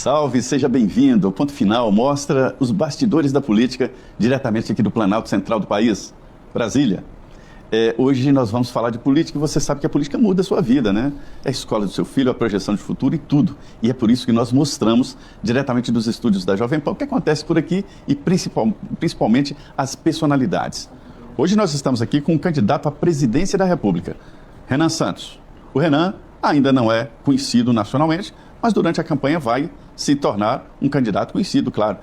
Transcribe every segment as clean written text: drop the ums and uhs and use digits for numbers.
Salve, seja bem-vindo. O Ponto Final mostra os bastidores da política diretamente aqui do Planalto Central do país, Brasília. Hoje nós vamos falar de política e você sabe que a política muda a sua vida, né? É a escola do seu filho, a projeção de futuro e tudo. E é por isso que nós mostramos diretamente dos estúdios da Jovem Pan o que acontece por aqui e principalmente as personalidades. Hoje nós estamos aqui com um candidato à presidência da República, Renan Santos. O Renan ainda não é conhecido nacionalmente, mas durante a campanha vai se tornar um candidato conhecido, claro.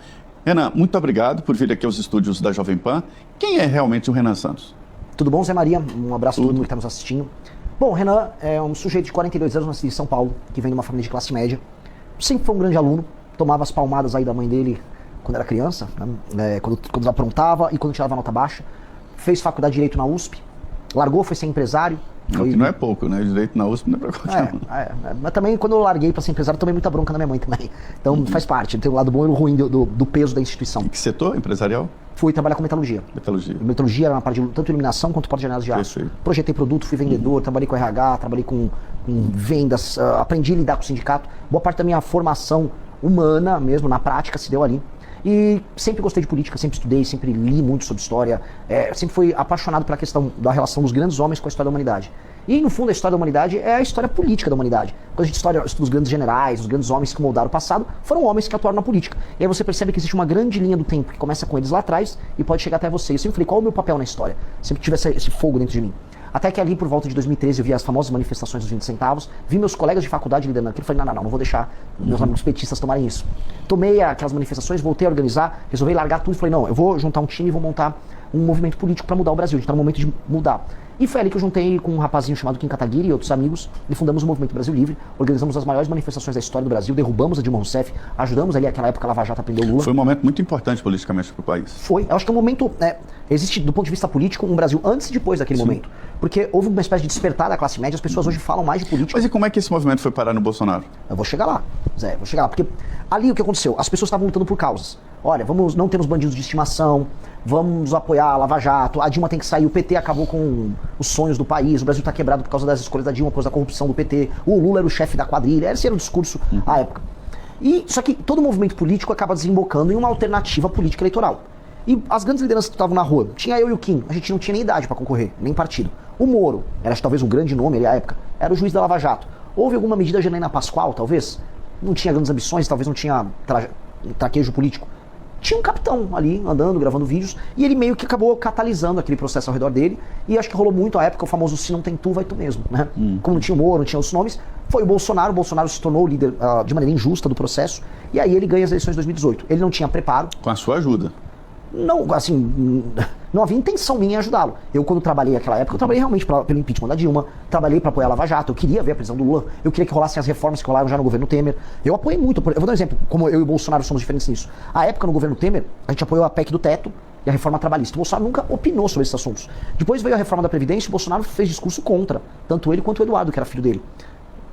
Renan, muito obrigado por vir aqui aos estúdios da Jovem Pan. Quem é realmente o Renan Santos? Tudo bom, Zé Maria? Um abraço a todo mundo que está nos assistindo. Bom, Renan é um sujeito de 42 anos, nascido em São Paulo, que vem de uma família de classe média. Sempre foi um grande aluno, tomava as palmadas aí da mãe dele quando era criança, né? quando aprontava e quando tirava nota baixa. Fez faculdade de Direito na USP, largou, foi ser empresário. Que não é pouco, né? Direito na USP não é pra qualquer um. Mas também quando eu larguei para ser empresário, tomei muita bronca da minha mãe também. Então faz parte, tem o lado bom e o ruim do peso da instituição. E que setor empresarial? Fui trabalhar com metalurgia. Metalurgia era uma parte de tanto iluminação quanto porta de janelas de aço. Projetei produto, fui vendedor, trabalhei com RH, trabalhei com vendas, aprendi a lidar com o sindicato. Boa parte da minha formação humana mesmo, na prática, se deu ali. E sempre gostei de política, sempre estudei, sempre li muito sobre história, sempre fui apaixonado pela questão da relação dos grandes homens com a história da humanidade. E no fundo a história da humanidade é a história política da humanidade. Quando a gente estuda os grandes generais, os grandes homens que moldaram o passado, foram homens que atuaram na política. E aí você percebe que existe uma grande linha do tempo que começa com eles lá atrás e pode chegar até você. Eu sempre falei, qual é o meu papel na história? Sempre tive esse fogo dentro de mim. Até que ali, por volta de 2013, eu vi as famosas manifestações dos 20 centavos, vi meus colegas de faculdade liderando aquilo, falei, não vou deixar meus amigos petistas tomarem isso. Tomei aquelas manifestações, voltei a organizar, resolvi largar tudo e falei, não, eu vou juntar um time e vou montar um movimento político para mudar o Brasil, a gente está no momento de mudar. E foi ali que eu juntei com um rapazinho chamado Kim Kataguiri e outros amigos e fundamos o Movimento Brasil Livre, organizamos as maiores manifestações da história do Brasil, derrubamos a Dilma Rousseff, ajudamos ali naquela época a Lava Jato a prender o Lula. Foi um momento muito importante politicamente para o país. Foi, eu acho que é um momento, existe do ponto de vista político um Brasil antes e depois daquele momento, porque houve uma espécie de despertar da classe média, as pessoas hoje falam mais de política. Mas e como é que esse movimento foi parar no Bolsonaro? Eu vou chegar lá, Zé, porque ali o que aconteceu, as pessoas estavam lutando por causas. Olha, não temos bandidos de estimação, vamos apoiar a Lava Jato, a Dilma tem que sair, o PT acabou com os sonhos do país, o Brasil está quebrado por causa das escolhas da Dilma, por causa da corrupção do PT, o Lula era o chefe da quadrilha, esse era o discurso à época. Só que todo movimento político acaba desembocando em uma alternativa política eleitoral. E as grandes lideranças que estavam na rua, tinha eu e o Kim, a gente não tinha nem idade para concorrer, nem partido. O Moro, era talvez um grande nome ali à época, era o juiz da Lava Jato. Houve alguma medida Janaína Pascoal, talvez? Não tinha grandes ambições, talvez não tinha traquejo político. Tinha um capitão ali, andando, gravando vídeos, e ele meio que acabou catalisando aquele processo ao redor dele, e acho que rolou muito à época o famoso se não tem tu, vai tu mesmo, né? Como não tinha o Moro, não tinha os nomes, foi o Bolsonaro se tornou o líder de maneira injusta do processo, e aí ele ganha as eleições de 2018. Ele não tinha preparo. Com a sua ajuda. Não, assim, não havia intenção minha em ajudá-lo. Eu, quando trabalhei naquela época, eu trabalhei realmente pelo impeachment da Dilma, trabalhei para apoiar a Lava Jato, eu queria ver a prisão do Lula, eu queria que rolassem as reformas que rolaram já no governo Temer. Eu apoiei muito, eu vou dar um exemplo, como eu e o Bolsonaro somos diferentes nisso. À época, no governo Temer, a gente apoiou a PEC do teto e a reforma trabalhista. O Bolsonaro nunca opinou sobre esses assuntos. Depois veio a reforma da Previdência e o Bolsonaro fez discurso contra, tanto ele quanto o Eduardo, que era filho dele.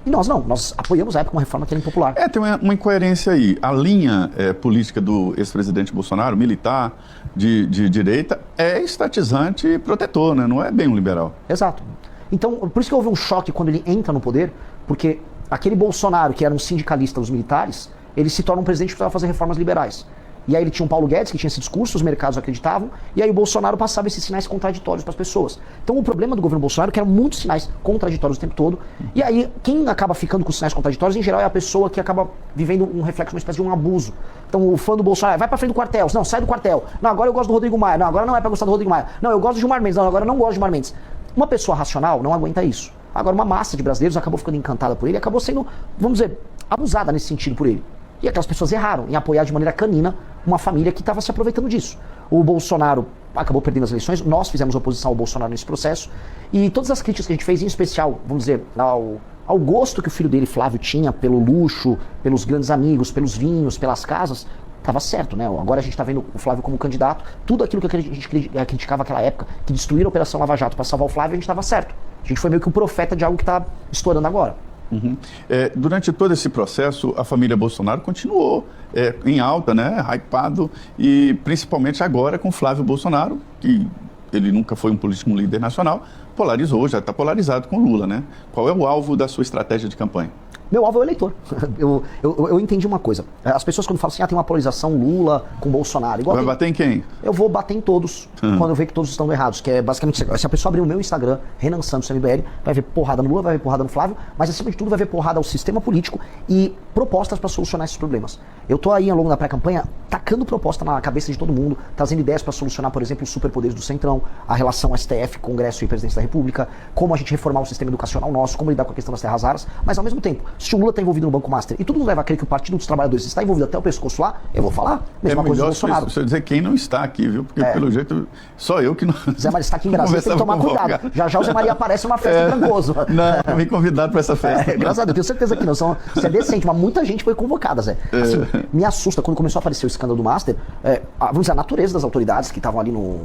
E nós apoiamos a época uma reforma que era impopular. Tem uma incoerência aí. A linha política do ex-presidente Bolsonaro, militar, de direita, é estatizante e protetor, né? Não é bem um liberal. Exato. Então, por isso que houve um choque quando ele entra no poder, porque aquele Bolsonaro, que era um sindicalista dos militares, ele se torna um presidente que precisava fazer reformas liberais. E aí ele tinha o Paulo Guedes, que tinha esse discurso, os mercados acreditavam, e aí o Bolsonaro passava esses sinais contraditórios para as pessoas. Então o problema do governo Bolsonaro é que eram muitos sinais contraditórios o tempo todo, e aí quem acaba ficando com sinais contraditórios, em geral, é a pessoa que acaba vivendo um reflexo, uma espécie de um abuso. Então o fã do Bolsonaro, vai pra frente do quartel, não, sai do quartel, não, agora eu gosto do Rodrigo Maia, não, agora não é pra gostar do Rodrigo Maia, não, eu gosto do Gilmar Mendes, não, agora eu não gosto do Gilmar Mendes. Uma pessoa racional não aguenta isso. Agora uma massa de brasileiros acabou ficando encantada por ele, acabou sendo, vamos dizer, abusada nesse sentido por ele. E aquelas pessoas erraram em apoiar de maneira canina uma família que estava se aproveitando disso. O Bolsonaro acabou perdendo as eleições, nós fizemos oposição ao Bolsonaro nesse processo, e todas as críticas que a gente fez, em especial, vamos dizer, ao gosto que o filho dele, Flávio, tinha pelo luxo, pelos grandes amigos, pelos vinhos, pelas casas, estava certo, né? Agora a gente está vendo o Flávio como candidato, tudo aquilo que a gente criticava naquela época, que destruíram a Operação Lava Jato para salvar o Flávio, a gente estava certo. A gente foi meio que um profeta de algo que está estourando agora. Durante todo esse processo, a família Bolsonaro continuou em alta, né, hypado, e principalmente agora com Flávio Bolsonaro, que ele nunca foi um político, líder nacional, polarizou, já está polarizado com Lula, né? Qual é o alvo da sua estratégia de campanha? Meu alvo é o eleitor. Eu entendi uma coisa. As pessoas quando falam assim, tem uma polarização Lula com Bolsonaro. Igual Vai bater em quem? Eu vou bater em todos quando eu ver que todos estão errados. Que é basicamente, se a pessoa abrir o meu Instagram, Renan Santos MBL, vai ver porrada no Lula, vai ver porrada no Flávio, mas acima de tudo vai ver porrada ao sistema político e propostas para solucionar esses problemas. Eu tô aí ao longo da pré-campanha tacando proposta na cabeça de todo mundo, trazendo ideias para solucionar, por exemplo, os superpoderes do Centrão, a relação STF, Congresso e Presidência da República, como a gente reformar o sistema educacional nosso, como lidar com a questão das terras raras, mas ao mesmo tempo, se o Lula está envolvido no Banco Master e tudo nos leva a crer que o Partido dos Trabalhadores está envolvido até o pescoço lá, eu vou falar. Mesma coisa do Bolsonaro. Deixa eu dizer quem não está aqui, viu? Porque pelo jeito, só eu que não... Zé Maria está aqui em Brasília, tem que tomar cuidado. Já o Zé Maria aparece numa festa em Trancoso. Não, me convidado para essa festa. Graças a Deus, tenho certeza que não. Você é decente, mas muita gente foi convocada, Zé. Assim, me assusta quando começou a aparecer o escândalo do Master, vamos dizer, a natureza das autoridades que estavam ali no...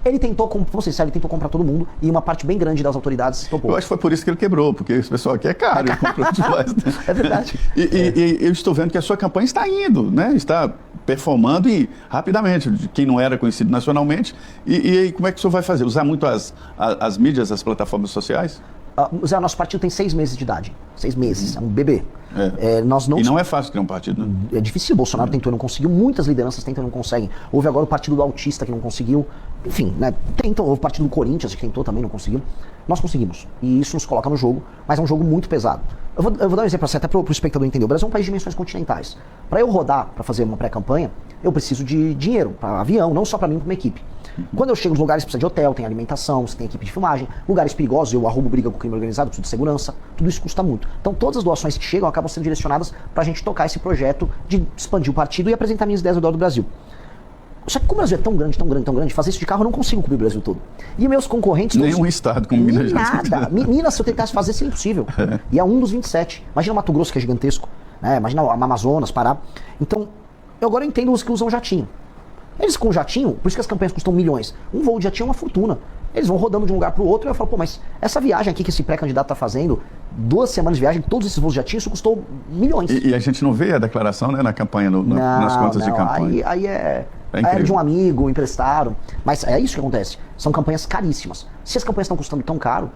Ele tentou, como vocês sabem, ele tentou comprar todo mundo e uma parte bem grande das autoridades topou. Eu acho que foi por isso que ele quebrou, porque esse pessoal aqui é caro. Ele comprou demais, né? É verdade. E eu estou vendo que a sua campanha está indo, né? Está performando e rapidamente, de quem não era conhecido nacionalmente. E como é que o senhor vai fazer? Usar muito as mídias, as plataformas sociais? Zé, nosso partido tem 6 meses de idade. 6 meses, é um bebê. Nós não... E não é fácil criar um partido, né? É difícil, o Bolsonaro tentou e não conseguiu, muitas lideranças tentam e não conseguem. Houve agora o partido do autista que não conseguiu. Enfim, né? Houve o partido do Corinthians que tentou também, não conseguiu. Nós conseguimos. E isso nos coloca no jogo, mas é um jogo muito pesado. Eu vou dar um exemplo assim, até para o espectador entender. O Brasil é um país de dimensões continentais. Para eu rodar, para fazer uma pré-campanha, eu preciso de dinheiro, para avião, não só para mim, para uma equipe. Quando eu chego nos lugares, precisa de hotel, tem alimentação, você tem equipe de filmagem, lugares perigosos, eu arrumo briga com o crime organizado, preciso de segurança, tudo isso custa muito. Então todas as doações que chegam acabam sendo direcionadas para a gente tocar esse projeto de expandir o partido e apresentar minhas ideias ao redor do Brasil. Só que como o Brasil é tão grande, tão grande, tão grande, fazer isso de carro eu não consigo cobrir o Brasil todo. E meus concorrentes... Nenhum estado como Minas Gerais. Nada. Minas, se eu tentasse fazer, seria impossível. E é um dos 27. Imagina o Mato Grosso, que é gigantesco. Né? Imagina o Amazonas, Pará. Então, eu agora entendo os que usam jatinho. Eles com jatinho, por isso que as campanhas custam milhões. Um voo de jatinho é uma fortuna. Eles vão rodando de um lugar para o outro e eu falo, pô, mas essa viagem aqui que esse pré-candidato está fazendo, 2 semanas de viagem, todos esses voos de jatinho, isso custou milhões. E a gente não vê a declaração, né, na campanha, nas contas de campanha. Aí é de um amigo, emprestaram. Mas é isso que acontece. São campanhas caríssimas. Se as campanhas estão custando tão caro,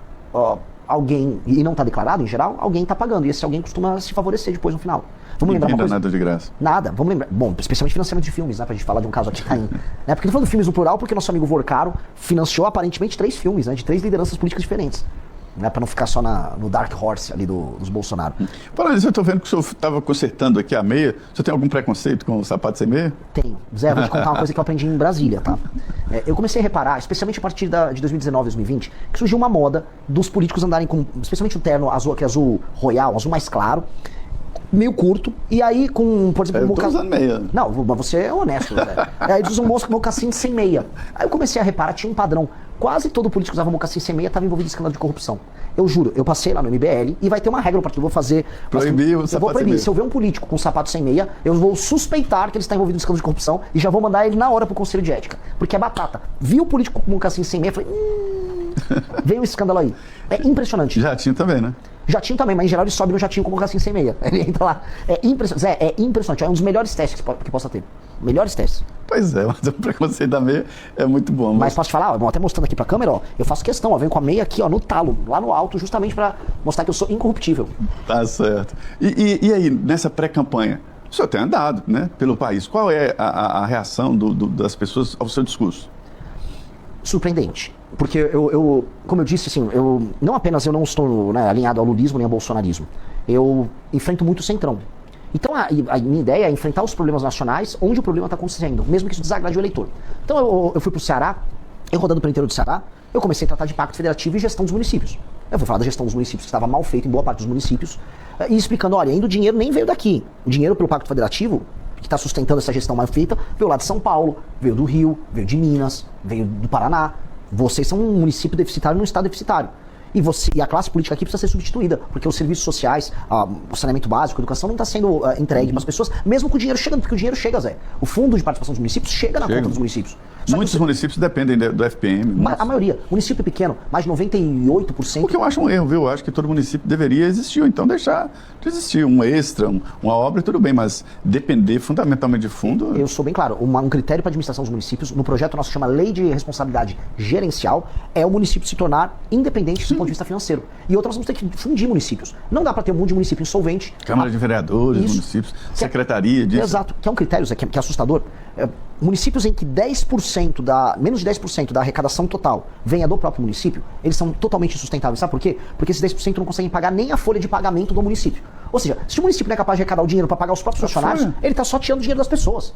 alguém, e não está declarado em geral, alguém está pagando. E esse alguém costuma se favorecer depois no final. Vamos lembrar uma coisa. Nada de graça. Nada, vamos lembrar. Bom, especialmente financiamento de filmes, né? Pra gente falar de um caso aqui que tá né? Porque eu tô falando de filmes no plural porque nosso amigo Vorcaro financiou aparentemente 3 filmes, né? De 3 lideranças políticas diferentes. Né, para não ficar só no Dark Horse ali dos Bolsonaro. Falando isso, eu tô vendo que o senhor estava consertando aqui a meia. O senhor tem algum preconceito com o sapato sem meia? Tenho. Zé, vou te contar uma coisa que eu aprendi em Brasília, tá? Eu comecei a reparar, especialmente a partir de 2019, 2020, que surgiu uma moda dos políticos andarem com, especialmente o terno azul, aquele azul royal, azul mais claro, meio curto, e aí com, por exemplo... Eu tô usando meia. Não, mas você é honesto, né? Aí eles usam mocassim sem meia. Aí eu comecei a reparar, tinha um padrão. Quase todo político que usava mocassim sem meia estava envolvido em escândalo de corrupção. Eu juro, eu passei lá no MBL e vai ter uma regra no partido, eu vou fazer... Proibir o sapato sem meia. Eu vou proibir. Se eu ver um político com sapato sem meia, eu vou suspeitar que ele está envolvido em escândalo de corrupção e já vou mandar ele na hora pro Conselho de Ética. Porque é batata. Vi o político com mocassim sem meia, falei... veio um escândalo aí. É impressionante. Jatinho também, né? Jatinho também, mas em geral ele sobe no jatinho com mocassim sem meia. Ele entra lá. É impressionante. Zé, é impressionante. É um dos melhores testes que possa ter. Melhores testes. Pois é, mas o preconceito da meia é muito bom. Mas posso te falar, ó, até mostrando aqui pra câmera, ó, eu faço questão, ó, venho com a meia aqui, ó, no talo, lá no alto, justamente pra mostrar que eu sou incorruptível. Tá certo. E aí, nessa pré-campanha, o senhor tem andado, né, pelo país. Qual é a reação das pessoas ao seu discurso? Surpreendente. Porque eu como eu disse, assim, não apenas eu não estou, né, alinhado ao lulismo nem ao bolsonarismo. Eu enfrento muito o centrão. Então a minha ideia é enfrentar os problemas nacionais onde o problema está acontecendo, mesmo que isso desagrade o eleitor. Então eu fui para o Ceará, eu rodando pelo interior do Ceará, eu comecei a tratar de pacto federativo e gestão dos municípios. Eu vou falar da gestão dos municípios, que estava mal feita em boa parte dos municípios, e explicando, olha, ainda o dinheiro nem veio daqui. O dinheiro pelo pacto federativo, que está sustentando essa gestão mal feita, veio lá de São Paulo, veio do Rio, veio de Minas, veio do Paraná. Vocês são um município deficitário num estado deficitário. E a classe política aqui precisa ser substituída, porque os serviços sociais, o saneamento básico, a educação não está sendo entregue para as pessoas, mesmo com o dinheiro chegando, porque o dinheiro chega, Zé. O fundo de participação dos municípios chega na conta dos municípios. Muitos municípios dependem do FPM. A maioria. Município pequeno, mais de 98%. O que eu acho um erro, viu? Eu acho que todo município deveria existir, ou então deixar de existir. Um extra, uma obra, tudo bem, mas depender fundamentalmente de fundo... Eu sou bem claro, um critério para administração dos municípios, no projeto nosso chama Lei de Responsabilidade Gerencial, é o município se tornar independente do ponto de vista financeiro. E outra, nós vamos ter que fundir municípios. Não dá para ter um monte de município insolvente. Câmara de Vereadores, municípios, secretaria disso. Exato, que é um critério, Zé, que é assustador. Municípios em que menos de 10% da arrecadação total venha do próprio município, eles são totalmente insustentáveis. Sabe por quê? Porque esses 10% não conseguem pagar nem a folha de pagamento do município. Ou seja, se o município não é capaz de arrecadar o dinheiro para pagar os próprios funcionários, ele está só tirando o dinheiro das pessoas.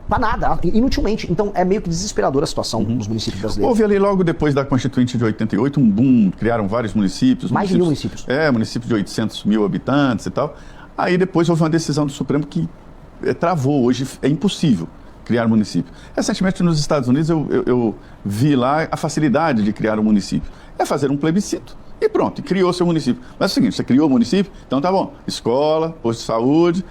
Pra nada, inutilmente. Então é meio que desesperadora a situação dos municípios brasileiros. Houve ali logo depois da Constituinte de 88 um boom, criaram vários municípios. Mais de 1.000 municípios. Municípios de 800 mil habitantes e tal. Aí depois houve uma decisão do Supremo que travou. Hoje é impossível criar município. Recentemente nos Estados Unidos eu vi lá a facilidade de criar um município. É fazer um plebiscito. E pronto, criou seu município. Mas é o seguinte, você criou o município, então tá bom. Escola, posto de saúde,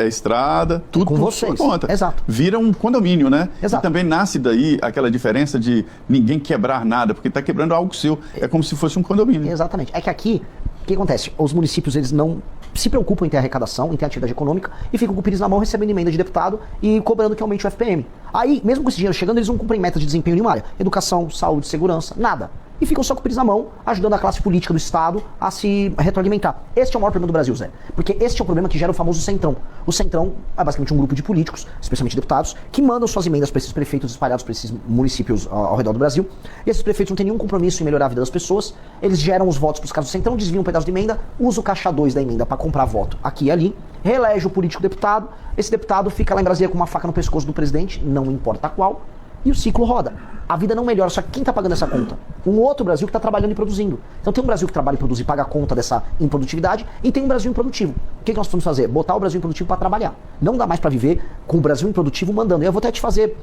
estrada, tudo por sua conta. Exato. Vira um condomínio, né? Exato. E também nasce daí aquela diferença de ninguém quebrar nada, porque está quebrando algo seu. É como se fosse um condomínio. Exatamente. É que aqui, o que acontece? Os municípios, eles não se preocupam em ter arrecadação, em ter atividade econômica, e ficam com o pires na mão, recebendo emenda de deputado e cobrando que aumente o FPM. Aí, mesmo com esse dinheiro chegando, eles não cumprem metas de desempenho nenhuma área. Educação, saúde, segurança, nada. E ficam só com o pires na mão, ajudando a classe política do Estado a se retroalimentar. Este é o maior problema do Brasil, Zé. Porque este é o problema que gera o famoso Centrão. O Centrão é basicamente um grupo de políticos, especialmente deputados, que mandam suas emendas para esses prefeitos espalhados por esses municípios ao redor do Brasil. E esses prefeitos não têm nenhum compromisso em melhorar a vida das pessoas. Eles geram os votos para os caras do Centrão, desviam um pedaço de emenda, usa o caixa 2 da emenda para comprar voto aqui e ali, reelege o político deputado. Esse deputado fica lá em Brasília com uma faca no pescoço do presidente, não importa qual. E o ciclo roda. A vida não melhora, só que quem está pagando essa conta? Um outro Brasil que está trabalhando e produzindo. Então tem um Brasil que trabalha e produz e paga a conta dessa improdutividade, e tem um Brasil improdutivo. O que nós precisamos fazer? Botar o Brasil improdutivo para trabalhar. Não dá mais para viver com o Brasil improdutivo mandando. Eu vou até te fazer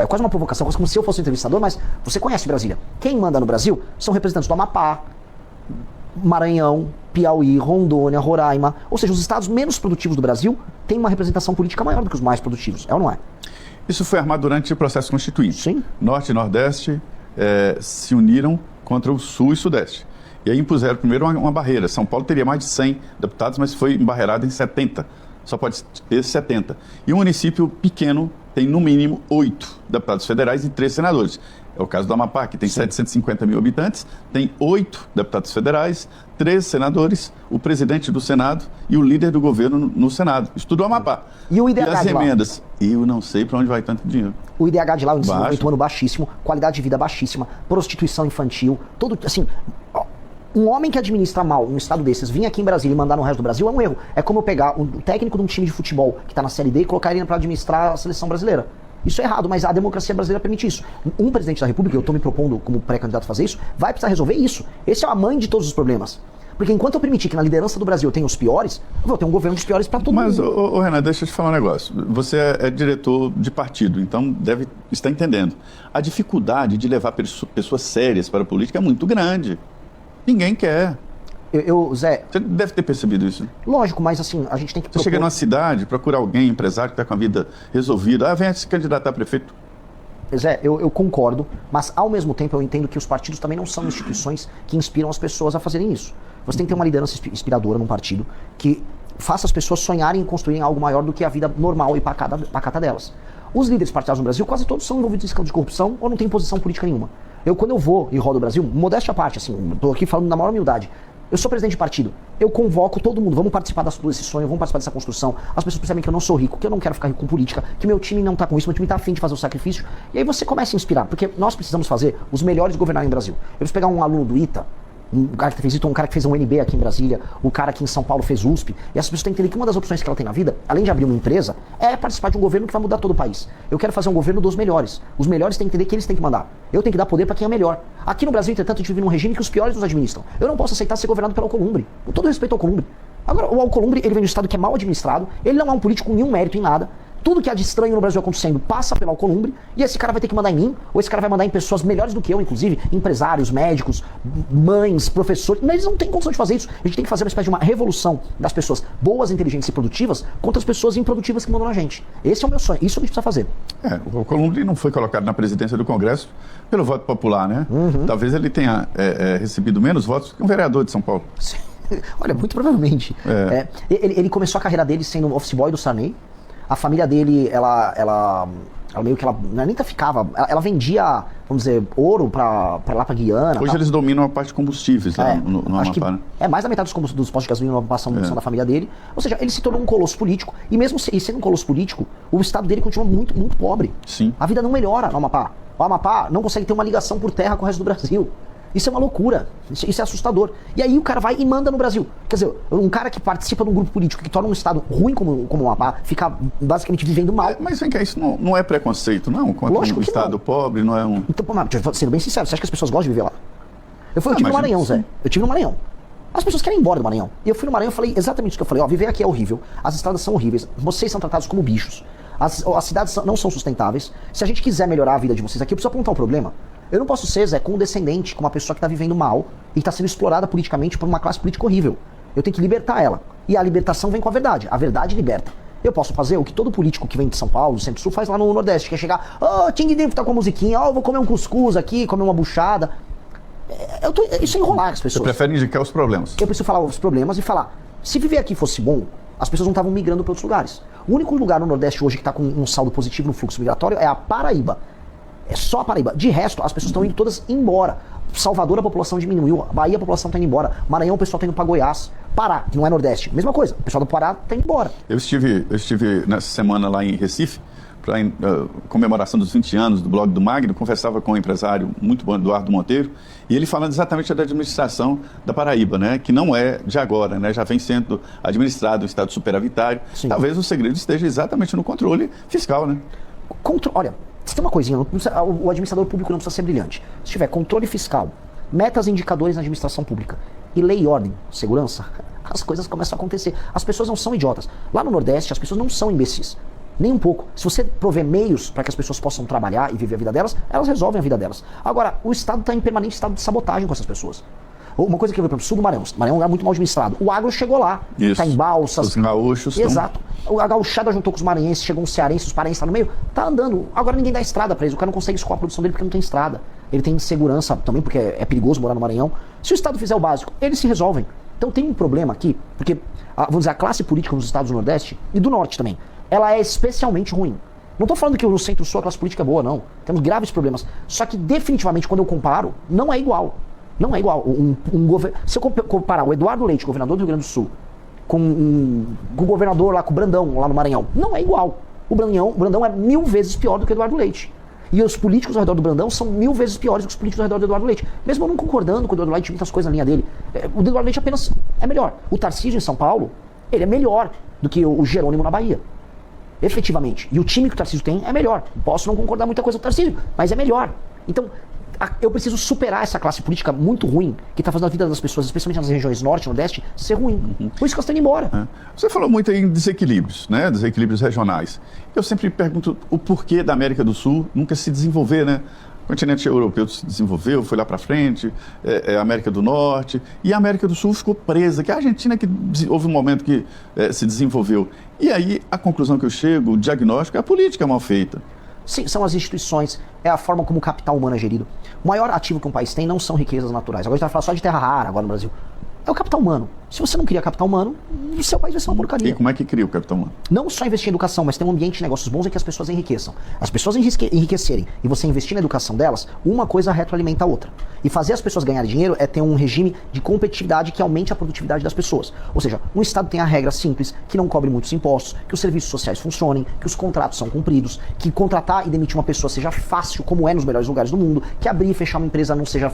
quase uma provocação, quase como se eu fosse um entrevistador, mas você conhece Brasília. Quem manda no Brasil são representantes do Amapá, Maranhão, Piauí, Rondônia, Roraima. Ou seja, os estados menos produtivos do Brasil têm uma representação política maior do que os mais produtivos. É ou não é? Isso foi armado durante o processo constituinte. Sim. Norte e Nordeste se uniram contra o Sul e Sudeste. E aí impuseram primeiro uma barreira. São Paulo teria mais de 100 deputados, mas foi embarreirado em 70. Só pode ter 70. E um município pequeno tem no mínimo 8 deputados federais e 3 senadores. É o caso do Amapá, que tem 750 mil habitantes, tem 8 deputados federais, 3 senadores, o presidente do Senado e o líder do governo no Senado. Isso tudo é o Amapá. E o IDH as emendas? Eu não sei para onde vai tanto dinheiro. O IDH de lá, o índice de desenvolvimento humano baixíssimo, qualidade de vida baixíssima, prostituição infantil, todo assim... Um homem que administra mal um estado desses, vir aqui em Brasília e mandar no resto do Brasil é um erro. É como eu pegar o técnico de um time de futebol que está na Série D e colocar ele para administrar a seleção brasileira. Isso é errado, mas a democracia brasileira permite isso. Um presidente da República, eu estou me propondo como pré-candidato a fazer isso, vai precisar resolver isso. Esse é a mãe de todos os problemas. Porque enquanto eu permitir que na liderança do Brasil eu tenha os piores, eu vou ter um governo dos piores para todo mundo. Mas, Renan, deixa eu te falar um negócio. Você é diretor de partido, então deve estar entendendo. A dificuldade de levar pessoas sérias para a política é muito grande. Ninguém quer. Zé... Você deve ter percebido isso. Lógico, mas assim, a gente tem que Você chega numa cidade, procura alguém, empresário que está com a vida resolvida. Venha se candidatar a prefeito. Zé, eu concordo, mas ao mesmo tempo eu entendo que os partidos também não são instituições que inspiram as pessoas a fazerem isso. Você tem que ter uma liderança inspiradora num partido que faça as pessoas sonharem em construírem algo maior do que a vida normal e pacata delas. Os líderes partidários no Brasil, quase todos são envolvidos em escândalo de corrupção ou não têm posição política nenhuma. Quando eu vou e rodo o Brasil, modéstia à parte, assim, tô aqui falando na maior humildade. Eu sou presidente de partido, eu convoco todo mundo, vamos participar desse sonho, vamos participar dessa construção. As pessoas percebem que eu não sou rico, que eu não quero ficar rico com política, que meu time não tá com isso, meu time tá afim de fazer o sacrifício. E aí você começa a inspirar, porque nós precisamos fazer os melhores governarem o Brasil. Eu preciso pegar um aluno do ITA, um cara que fez ITA, um cara que fez um UNB aqui em Brasília, o cara que em São Paulo fez USP, e essas pessoas têm que entender que uma das opções que ela tem na vida, além de abrir uma empresa, é participar de um governo que vai mudar todo o país. Eu quero fazer um governo dos melhores. Os melhores têm que entender que eles têm que mandar. Eu tenho que dar poder para quem é melhor. Aqui no Brasil, entretanto, a gente vive num regime que os piores nos administram. Eu não posso aceitar ser governado pelo Alcolumbre. Com todo respeito ao Alcolumbre. Agora, o Alcolumbre, ele vem de um estado que é mal administrado, ele não é um político com nenhum mérito em nada, Tudo que há de estranho no Brasil acontecendo passa pelo Alcolumbre, e esse cara vai ter que mandar em mim, ou esse cara vai mandar em pessoas melhores do que eu, inclusive, empresários, médicos, mães, professores. Mas eles não têm condição de fazer isso. A gente tem que fazer uma espécie de uma revolução das pessoas boas, inteligentes e produtivas contra as pessoas improdutivas que mandam na gente. Esse é o meu sonho, isso a gente precisa fazer. O Alcolumbre não foi colocado na presidência do Congresso pelo voto popular, né? Talvez ele tenha recebido menos votos que um vereador de São Paulo. Sim. Olha, muito provavelmente. Ele começou a carreira dele sendo office boy do Sarney. A família dele, ela meio que ela nem ficava, ela vendia, vamos dizer, ouro pra lá pra Guiana. Hoje eles dominam a parte de combustíveis lá no Amapá. Mais da metade dos postos de gasolina no Amapá são da família dele. Ou seja, ele se tornou um colosso político. E mesmo sendo um colosso político, o estado dele continua muito, muito pobre. Sim. A vida não melhora no Amapá. O Amapá não consegue ter uma ligação por terra com o resto do Brasil. Isso é uma loucura, isso é assustador. E aí o cara vai e manda no Brasil. Quer dizer, um cara que participa de um grupo político que torna um estado ruim como o Amapá, fica basicamente vivendo mal. Mas vem cá, isso não é preconceito, não? Contra um estado pobre, não é um... Então, sendo bem sincero, você acha que as pessoas gostam de viver lá? Eu tive no Maranhão, Zé. Eu tive no Maranhão. As pessoas querem ir embora do Maranhão. E eu fui no Maranhão e falei exatamente isso que eu falei. Viver aqui é horrível, as estradas são horríveis, vocês são tratados como bichos, as cidades não são sustentáveis. Se a gente quiser melhorar a vida de vocês aqui, eu preciso apontar um problema. Eu não posso ser, Zé, condescendente com uma pessoa que está vivendo mal e está sendo explorada politicamente por uma classe política horrível. Eu tenho que libertar ela. E a libertação vem com a verdade. A verdade liberta. Eu posso fazer o que todo político que vem de São Paulo, do Centro-Sul, faz lá no Nordeste, que é chegar, Ting Dentro tá com a musiquinha, vou comer um cuscuz aqui, comer uma buchada. Isso é enrolar as pessoas. Você prefere indicar os problemas? Eu preciso falar os problemas e falar, se viver aqui fosse bom, as pessoas não estavam migrando para outros lugares. O único lugar no Nordeste hoje que está com um saldo positivo no fluxo migratório é a Paraíba. É só a Paraíba. De resto, as pessoas estão indo todas embora. Salvador, a população diminuiu. Bahia, a população está indo embora. Maranhão, o pessoal está indo para Goiás. Pará, que não é Nordeste. Mesma coisa. O pessoal do Pará está indo embora. Eu estive nessa semana lá em Recife, para comemoração dos 20 anos do blog do Magno, conversava com um empresário muito bom, Eduardo Monteiro, e ele falando exatamente da administração da Paraíba, né, que não é de agora, né, já vem sendo administrado um estado superavitário. Sim. Talvez o segredo esteja exatamente no controle fiscal, né? Olha, se tem uma coisinha, o administrador público não precisa ser brilhante. Se tiver controle fiscal, metas e indicadores na administração pública e lei e ordem, segurança, as coisas começam a acontecer. As pessoas não são idiotas. Lá no Nordeste, as pessoas não são imbecis. Nem um pouco. Se você prover meios para que as pessoas possam trabalhar e viver a vida delas, elas resolvem a vida delas. Agora, o Estado está em permanente estado de sabotagem com essas pessoas. Uma coisa que eu vi para o sul do Maranhão. O Maranhão é um lugar muito mal administrado. O agro chegou lá. Está em balsas. Os gaúchos. Exato. A gauchada juntou com os maranhenses, chegou um cearense, os paraenses estão no meio. Tá andando. Agora ninguém dá estrada para eles. O cara não consegue escoar a produção dele porque não tem estrada. Ele tem insegurança também, porque é perigoso morar no Maranhão. Se o Estado fizer o básico, eles se resolvem. Então tem um problema aqui, porque, vamos dizer, a classe política nos estados do Nordeste e do Norte também, ela é especialmente ruim. Não estou falando que no Centro-Sul a classe política é boa, não. Temos graves problemas. Só que definitivamente, quando eu comparo, não é igual. Não é igual. Se eu comparar o Eduardo Leite, governador do Rio Grande do Sul, com o governador lá, com o Brandão, lá no Maranhão, não é igual. O Brandão é 1000 vezes pior do que o Eduardo Leite. E os políticos ao redor do Brandão são 1000 vezes piores do que os políticos ao redor do Eduardo Leite. Mesmo eu não concordando com o Eduardo Leite de muitas coisas na linha dele, o Eduardo Leite apenas é melhor. O Tarcísio em São Paulo, ele é melhor do que o Jerônimo na Bahia. Efetivamente. E o time que o Tarcísio tem é melhor. Posso não concordar muita coisa com o Tarcísio, mas é melhor. Então, eu preciso superar essa classe política muito ruim, que está fazendo a vida das pessoas, especialmente nas regiões norte e nordeste, ser ruim. Por isso que elas estão indo embora. Você falou muito aí em desequilíbrios, né? Desequilíbrios regionais. Eu sempre pergunto o porquê da América do Sul nunca se desenvolver, né? O continente europeu se desenvolveu, foi lá para frente, a América do Norte, e a América do Sul ficou presa, que a Argentina que houve um momento que se desenvolveu. E aí a conclusão que eu chego, o diagnóstico, é a política mal feita. Sim, são as instituições, é a forma como o capital humano é gerido. O maior ativo que um país tem não são riquezas naturais. Agora a gente vai falar só de terra rara agora no Brasil. É o capital humano. Se você não cria capital humano, o seu país vai ser uma porcaria. E como é que cria o capital humano? Não só investir em educação, mas ter um ambiente de negócios bons em que as pessoas enriqueçam. As pessoas enriquecerem e você investir na educação delas, uma coisa retroalimenta a outra. E fazer as pessoas ganharem dinheiro é ter um regime de competitividade que aumente a produtividade das pessoas. Ou seja, um Estado tem a regra simples, que não cobre muitos impostos, que os serviços sociais funcionem, que os contratos são cumpridos, que contratar e demitir uma pessoa seja fácil, como é nos melhores lugares do mundo, que abrir e fechar uma empresa não seja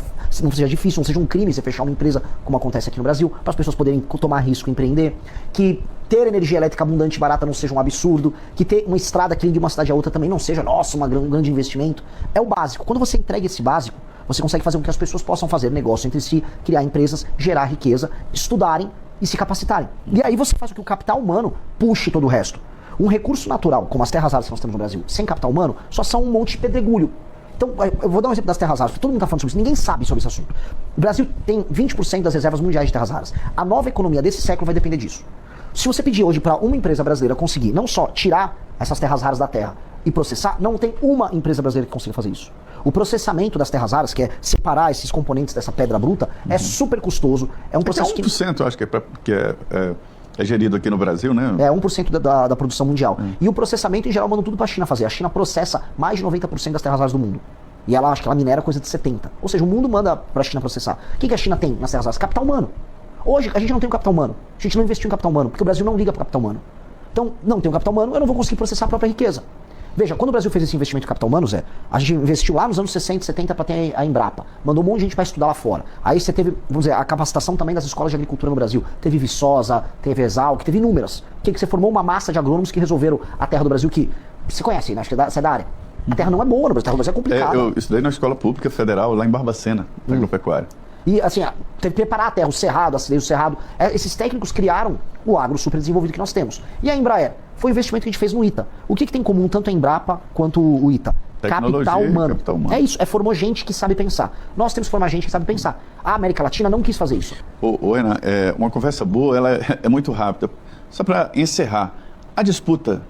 difícil, não seja um crime você fechar uma empresa, como acontece aqui no Brasil, para as pessoas poderem tomar risco e empreender, que ter energia elétrica abundante e barata não seja um absurdo, que ter uma estrada que ligue uma cidade a outra também não seja, nossa, um grande investimento. É o básico. Quando você entrega esse básico, você consegue fazer com que as pessoas possam fazer negócio entre si, criar empresas, gerar riqueza, estudarem e se capacitarem. E aí você faz com que o capital humano puxe todo o resto. Um recurso natural, como as terras raras que nós temos no Brasil, sem capital humano, só são um monte de pedregulho. Então, eu vou dar um exemplo das terras raras, porque todo mundo está falando sobre isso, ninguém sabe sobre esse assunto. O Brasil tem 20% das reservas mundiais de terras raras. A nova economia desse século vai depender disso. Se você pedir hoje para uma empresa brasileira conseguir não só tirar essas terras raras da terra e processar, não tem uma empresa brasileira que consiga fazer isso. O processamento das terras raras, que é separar esses componentes dessa pedra bruta, é super custoso. É um processo que 1% eu acho que é gerido aqui no Brasil, né? É 1% da produção mundial. E o processamento, em geral, mandam tudo para a China fazer. A China processa mais de 90% das terras raras do mundo. E ela acha que ela minera coisa de 70%. Ou seja, o mundo manda para a China processar. O que a China tem nas terras raras? Capital humano. Hoje, a gente não tem um capital humano. A gente não investiu em capital humano, porque o Brasil não liga para o capital humano. Então, não tem um capital humano, eu não vou conseguir processar a própria riqueza. Veja, quando o Brasil fez esse investimento em capital humano, Zé, a gente investiu lá nos anos 60, 70 para ter a Embrapa. Mandou um monte de gente para estudar lá fora. Aí você teve, vamos dizer, a capacitação também das escolas de agricultura no Brasil. Teve Viçosa, teve Exalc, teve inúmeras. Que você formou uma massa de agrônomos que resolveram a terra do Brasil que... Você conhece, né? Acho que você é da área. A terra não é boa no Brasil, a terra do Brasil é complicada. Eu estudei na Escola Pública Federal, lá em Barbacena, na agropecuária. E assim, teve que preparar a terra, o cerrado, o cerrado. Esses técnicos criaram o agro super desenvolvido que nós temos. E a Embraer? Foi o investimento que a gente fez no ITA. O que tem em comum tanto a Embrapa quanto o ITA? Capital humano. É isso, formou gente que sabe pensar. Nós temos que formar gente que sabe pensar. A América Latina não quis fazer isso. Renan, uma conversa boa, ela é muito rápida. Só para encerrar, a disputa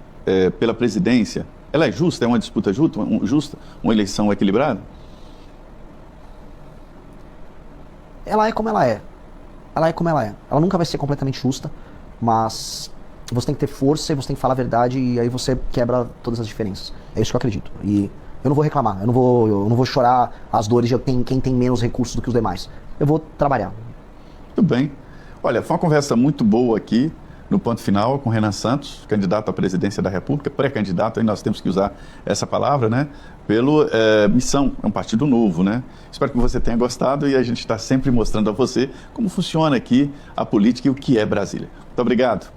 pela presidência, ela é justa? É uma disputa justa? Uma eleição equilibrada? Ela é como ela é. Ela é como ela é. Ela nunca vai ser completamente justa, mas você tem que ter força e você tem que falar a verdade e aí você quebra todas as diferenças. É isso que eu acredito. E eu não vou reclamar, eu não vou chorar as dores de quem tem menos recursos do que os demais. Eu vou trabalhar. Muito bem. Olha, foi uma conversa muito boa aqui no Ponto Final com Renan Santos, candidato à presidência da República, pré-candidato, aí nós temos que usar essa palavra, né? Pelo Missão, é um partido novo, né? Espero que você tenha gostado e a gente está sempre mostrando a você como funciona aqui a política e o que é Brasília. Muito obrigado.